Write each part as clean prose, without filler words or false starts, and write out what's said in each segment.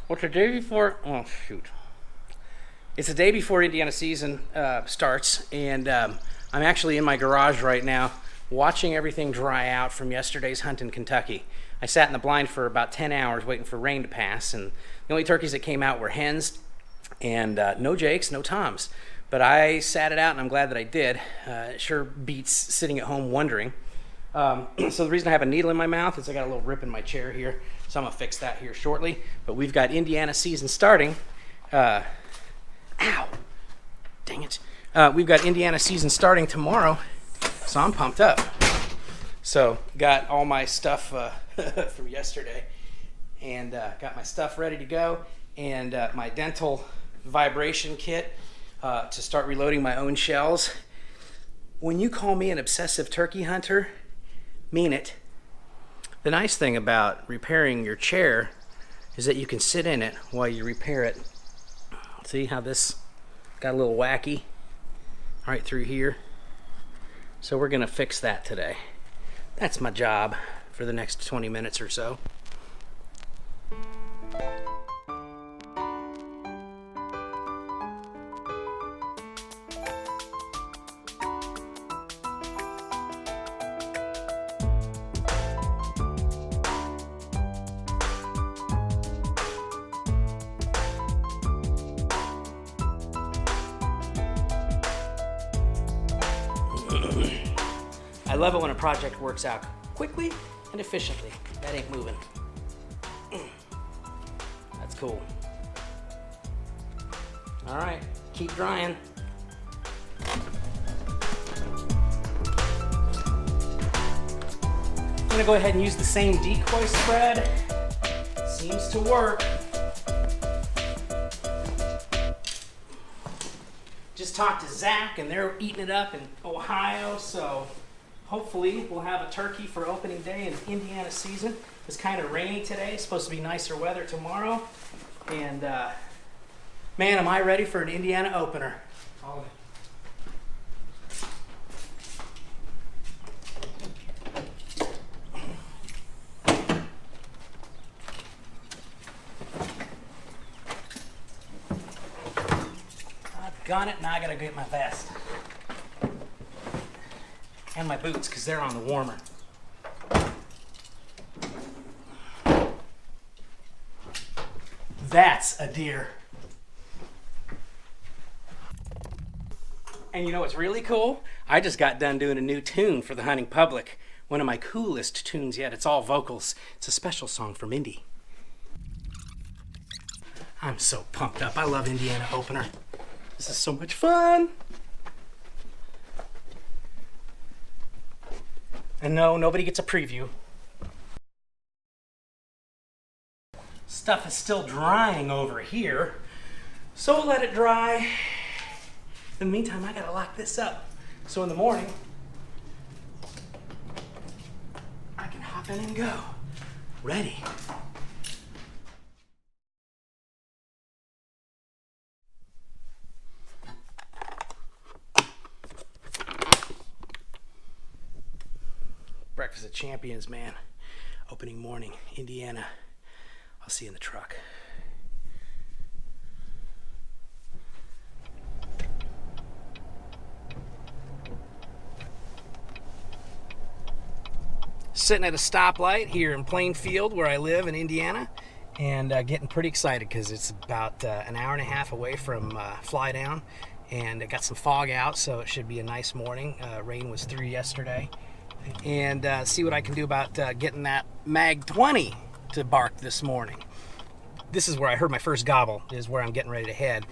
Well, it's the day before. Oh shoot! It's the day before Indiana season starts, and I'm actually in my garage right now, watching everything dry out from yesterday's hunt in Kentucky. I sat in the blind for about 10 hours waiting for rain to pass, and the only turkeys that came out were hens, and no jakes, no toms. But I sat it out, and I'm glad that I did. It sure beats sitting at home wondering. So the reason I have a needle in my mouth is I got a little rip in my chair here, so I'm gonna fix that here shortly. But we've got Indiana season starting. Ow, dang it. We've got Indiana season starting tomorrow, so I'm pumped up. So got all my stuff from yesterday, and got my stuff ready to go, and my dental vibration kit to start reloading my own shells. When you call me an obsessive turkey hunter, mean it. The nice thing about repairing your chair is that you can sit in it while you repair it. See how this got a little wacky right through here? So we're gonna fix that today. That's my job for the next 20 minutes or so. I love it when a project works out quickly and efficiently. That ain't moving. That's cool. All right, keep drying. I'm gonna go ahead and use the same decoy spread. Seems to work. Just talked to Zach, and they're eating it up in Ohio, so hopefully we'll have a turkey for opening day in Indiana season. It's kind of rainy today. It's supposed to be nicer weather tomorrow. And man, am I ready for an Indiana opener. I've got it, now I gotta get my vest. And my boots, because they're on the warmer. That's a deer. And you know what's really cool? I just got done doing a new tune for the hunting public. One of my coolest tunes yet. It's all vocals. It's a special song from Indy. I'm so pumped up. I love Indiana opener. This is so much fun. And no, nobody gets a preview. Stuff is still drying over here, so we'll let it dry. In the meantime, I gotta lock this up, so in the morning, I can hop in and go. Ready. Breakfast of Champions, man. Opening morning, Indiana. I'll see you in the truck. Sitting at a stoplight here in Plainfield, where I live in Indiana, and getting pretty excited because it's about an hour and a half away from fly down, and it got some fog out, so it should be a nice morning. Rain was through yesterday. And see what I can do about getting that Mag 20 to bark this morning. This is where I heard my first gobble, is where I'm getting ready to head.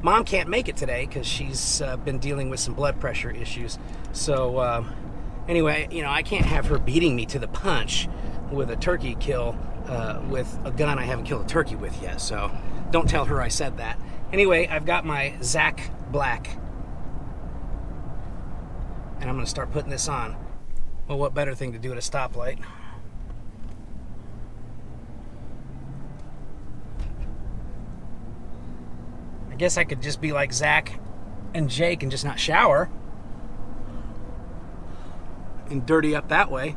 Mom can't make it today because she's been dealing with some blood pressure issues. So anyway, you know, I can't have her beating me to the punch with a turkey kill with a gun I haven't killed a turkey with yet. So don't tell her I said that. Anyway, I've got my Zach Black, and I'm going to start putting this on. Well, what better thing to do at a stoplight? I guess I could just be like Zach and Jake and just not shower and dirty up that way.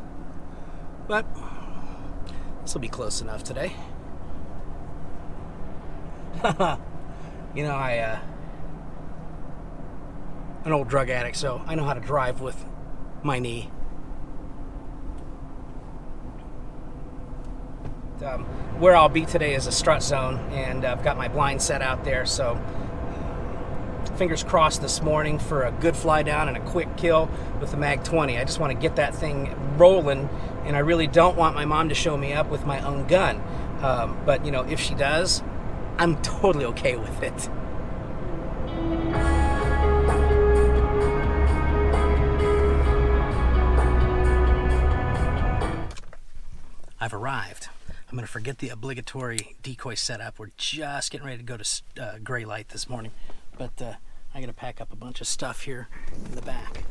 But this will be close enough today. You know, an old drug addict, so I know how to drive with my knee. Where I'll be today is a strut zone, and I've got my blind set out there, so fingers crossed this morning for a good fly down and a quick kill with the Mag 20. I just want to get that thing rolling, and I really don't want my mom to show me up with my own gun. But, you know, if she does, I'm totally okay with it. I've arrived. I'm going to forget the obligatory decoy setup. We're just getting ready to go to gray light this morning. But I got to pack up a bunch of stuff here in the back.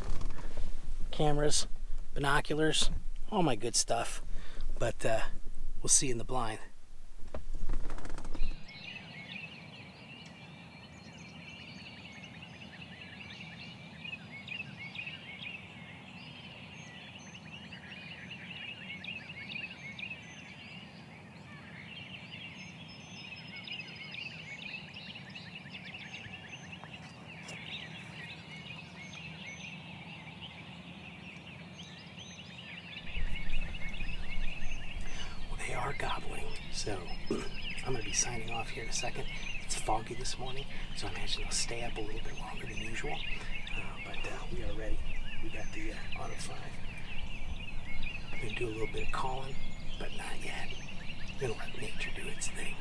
Cameras, binoculars, all my good stuff. But we'll see you in the blind. They are gobbling, so I'm going to be signing off here in a second. It's foggy this morning, so I imagine they'll stay up a little bit longer than usual. But we are ready. We got the Auto 5. I'm going to do a little bit of calling, but not yet. I'm going to let nature do its thing.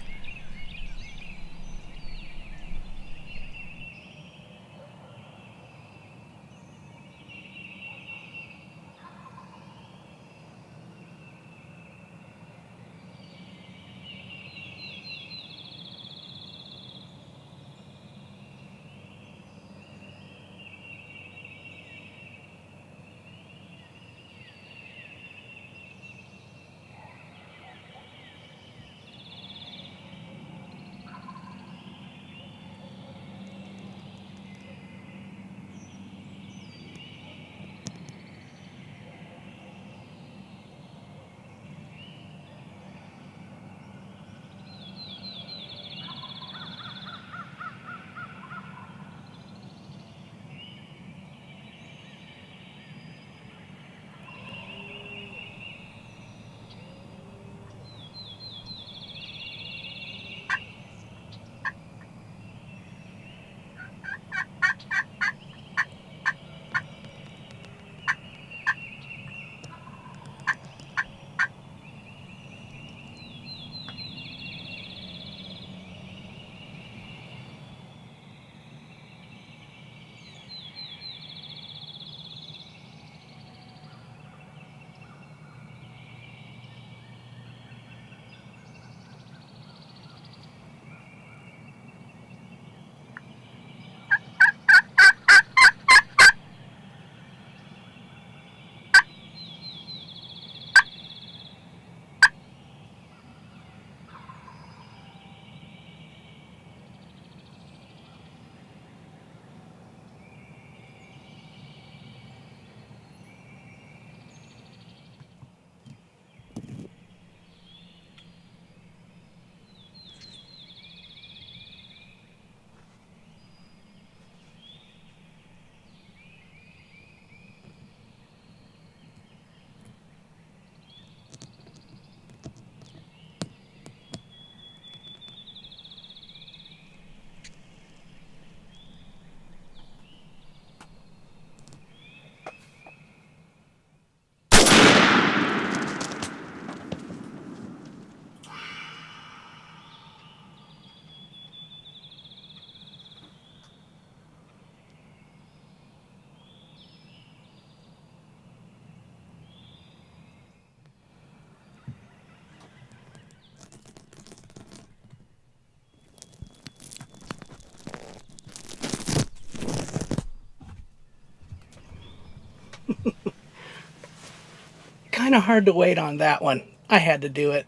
Kind of hard to wait on that one. I had to do it.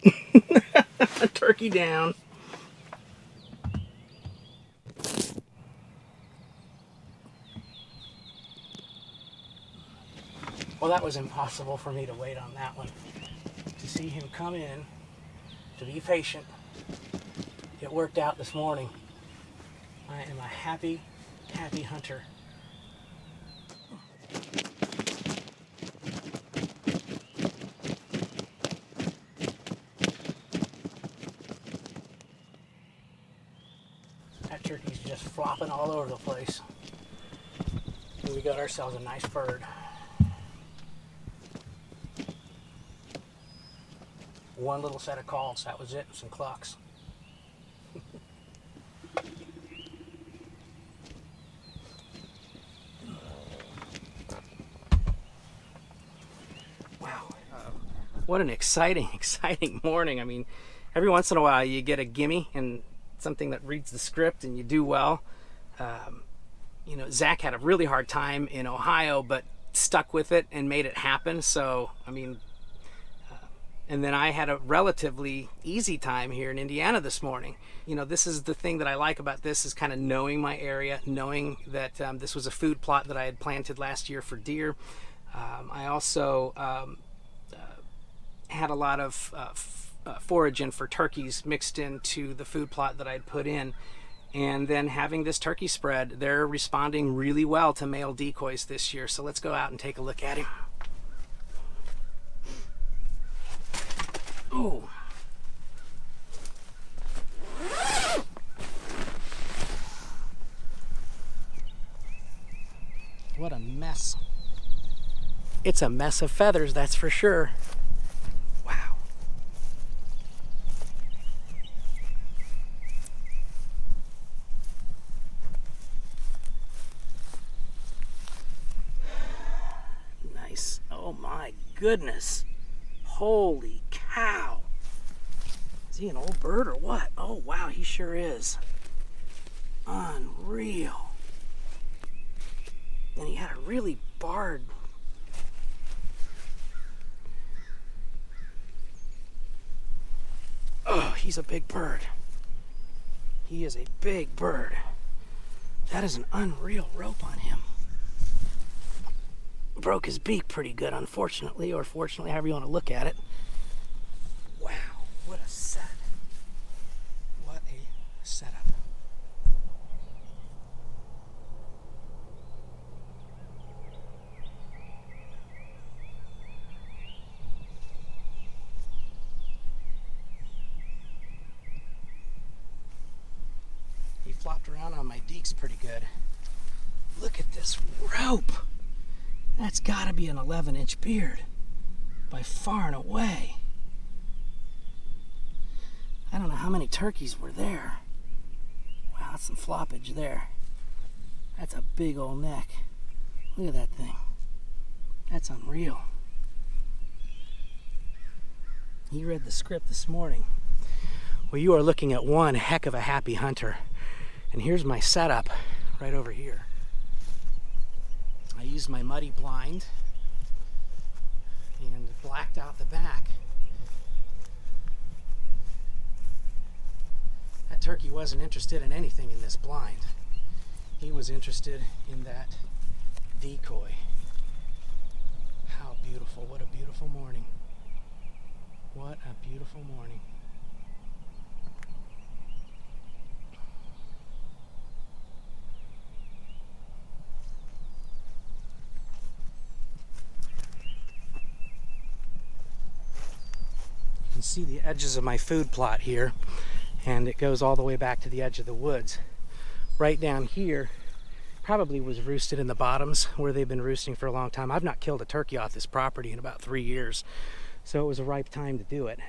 Turkey down. Well, that was impossible for me to wait on that one. To see him come in, to be patient, It worked out this morning. I am a happy, happy hunter. That turkey's just flopping all over the place. And we got ourselves a nice bird. One little set of calls, that was it, some clucks. Wow. What an exciting morning. I mean, every once in a while you get a gimme and something that reads the script and you do well. You know, Zach had a really hard time in Ohio, but stuck with it and made it happen. So, I mean, and then I had a relatively easy time here in Indiana this morning. You know, this is the thing that I like about this, is kind of knowing my area, knowing that this was a food plot that I had planted last year for deer. I also had a lot of foraging for turkeys mixed into the food plot that I'd put in. And then having this turkey spread, they're responding really well to male decoys this year. So let's go out and take a look at him. Oh. What a mess. It's a mess of feathers, that's for sure. Wow. Nice. Oh my goodness. Holy cow. Is he an old bird or what? Oh wow, he sure is. Unreal. And he had a really barred. Oh, he's a big bird. He is a big bird. That is an unreal rope on him. Broke his beak pretty good, unfortunately, or fortunately, however you want to look at it. Wow, what a set. What a setup. He flopped around on my deeks pretty good. Look at this rope. That's got to be an 11-inch beard, by far and away. I don't know how many turkeys were there. Wow, that's some floppage there. That's a big old neck. Look at that thing. That's unreal. He read the script this morning. Well, you are looking at one heck of a happy hunter. And here's my setup right over here. I used my muddy blind and blacked out the back. That turkey wasn't interested in anything in this blind. He was interested in that decoy. How beautiful. What a beautiful morning. What a beautiful morning. You can see the edges of my food plot here, and it goes all the way back to the edge of the woods. Right down here probably was roosted in the bottoms where they've been roosting for a long time. I've not killed a turkey off this property in about 3 years, so it was a ripe time to do it.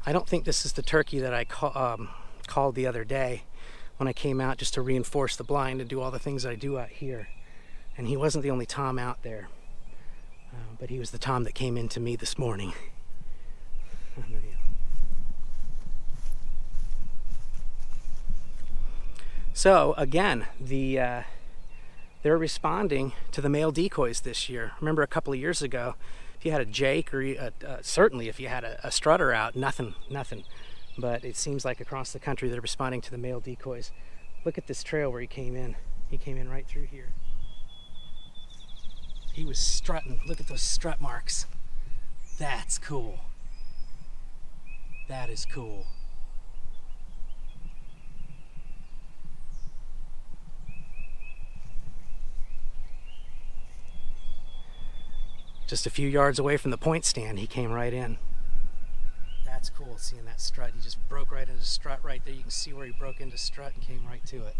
I don't think this is the turkey that I called the other day when I came out just to reinforce the blind and do all the things I do out here. And he wasn't the only tom out there, but he was the tom that came into me this morning. So again, they're responding to the male decoys this year. Remember a couple of years ago, if you had a Jake or certainly if you had a strutter out, nothing. But it seems like across the country they're responding to the male decoys. Look at this trail where he came in. He came in right through here. He was strutting. Look at those strut marks. That's cool. That is cool. Just a few yards away from the point stand, he came right in. That's cool, seeing that strut. He just broke right into strut right there. You can see where he broke into strut and came right to it.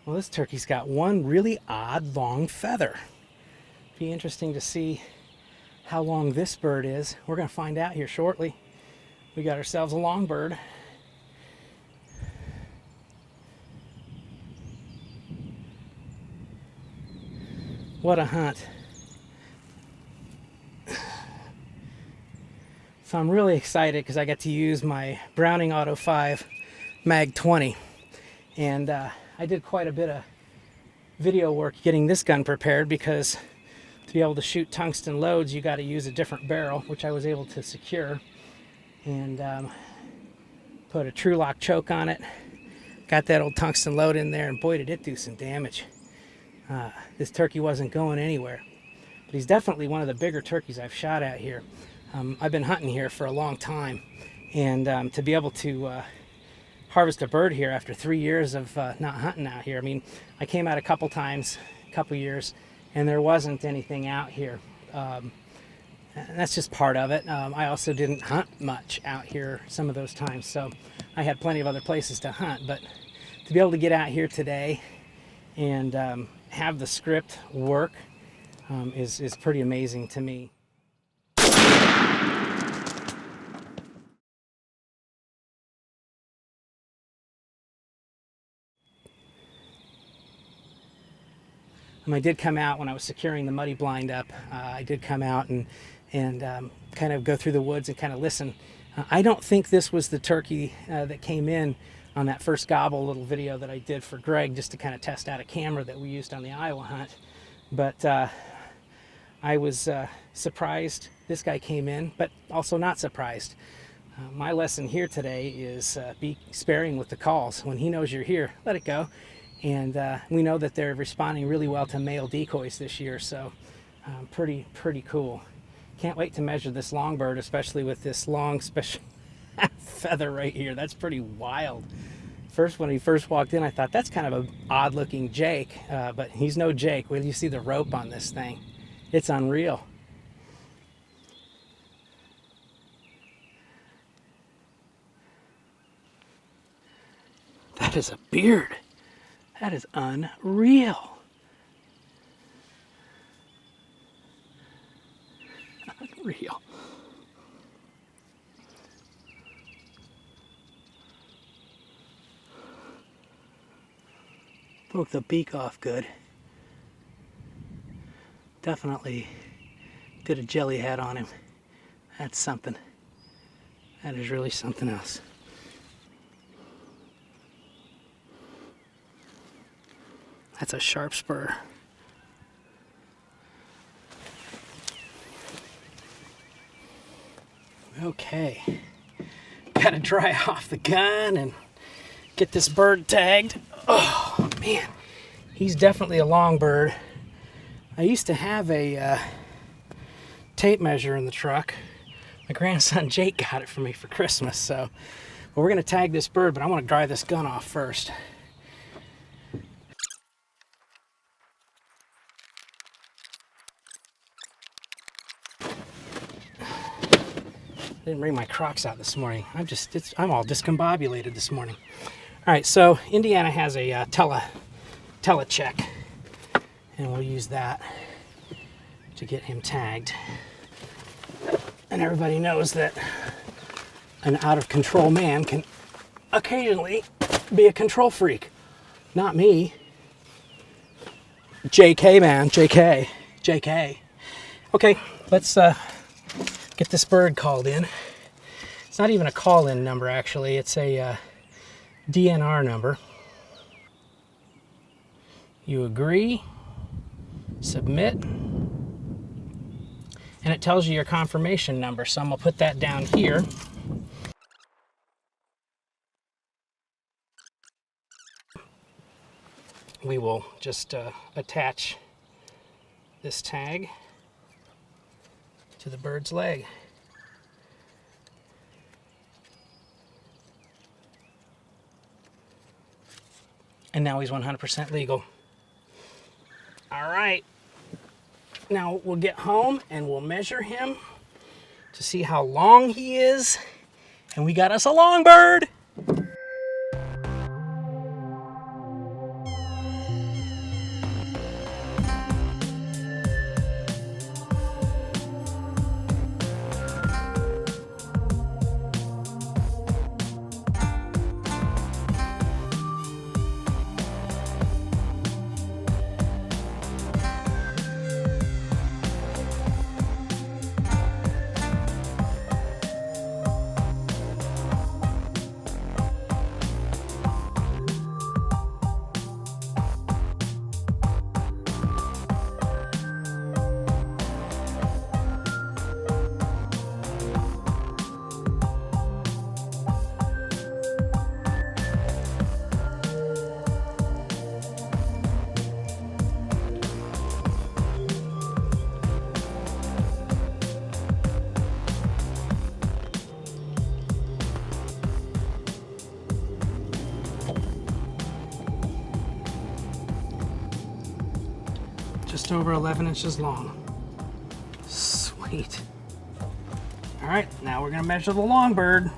Well, this turkey's got one really odd long feather. Be interesting to see how long this bird is. We're going to find out here shortly. We got ourselves a long bird. What a hunt. So I'm really excited because I got to use my Browning Auto 5 Mag 20. And I did quite a bit of video work getting this gun prepared, because to be able to shoot tungsten loads, you got to use a different barrel, which I was able to secure. And put a True Lock choke on it. Got that old tungsten load in there, and boy, did it do some damage. This turkey wasn't going anywhere. But he's definitely one of the bigger turkeys I've shot at here. I've been hunting here for a long time, and to be able to harvest a bird here after 3 years of not hunting out here. I mean, I came out a couple times, a couple years, and there wasn't anything out here. And that's just part of it. I also didn't hunt much out here some of those times, so I had plenty of other places to hunt. But to be able to get out here today and have the script work is pretty amazing to me. I did come out when I was securing the muddy blind up. I did come out and kind of go through the woods and kind of listen. I don't think this was the turkey that came in on that first gobble little video that I did for Greg, just to kind of test out a camera that we used on the Iowa hunt. But I was surprised this guy came in, but also not surprised. My lesson here today is be sparing with the calls. When he knows you're here, let it go. And we know that they're responding really well to male decoys this year, so pretty cool. Can't wait to measure this long bird, especially with this long special feather right here. That's pretty wild. When he first walked in, I thought that's kind of an odd looking Jake, but he's no Jake. Wait till you see the rope on this thing. It's unreal. That is a beard. That is unreal. Unreal. Broke the beak off good. Definitely did a jelly hat on him. That's something. That is really something else. That's a sharp spur. Okay. Gotta dry off the gun and get this bird tagged. Oh man, he's definitely a long bird. I used to have a tape measure in the truck. My grandson Jake got it for me for Christmas, so we're gonna tag this bird, but I want to dry this gun off first. I didn't bring my Crocs out this morning. I'm all discombobulated this morning. All right, so Indiana has a telecheck, and we'll use that to get him tagged. And everybody knows that an out-of-control man can occasionally be a control freak. Not me. JK, man. JK. Okay, let's get this bird called in. It's not even a call-in number, actually. It's a DNR number. You agree, submit, and it tells you your confirmation number. So I'm gonna put that down here. We will just attach this tag to the bird's leg. And now he's 100% legal. All right, Now we'll get home and we'll measure him to see how long he is. And we got us a long bird. Just over 11 inches long. Sweet. All right, now we're gonna measure the long bird.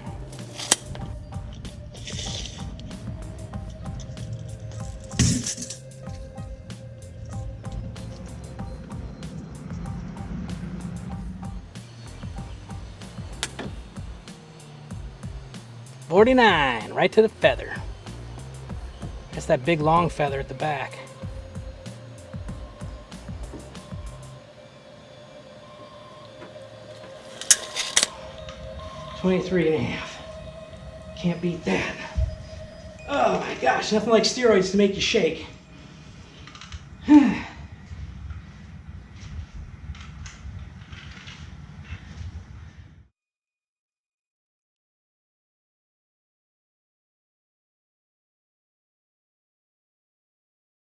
$49, right to the feather. That's that big long feather at the back. $23.5. Can't beat that. Oh my gosh, nothing like steroids to make you shake.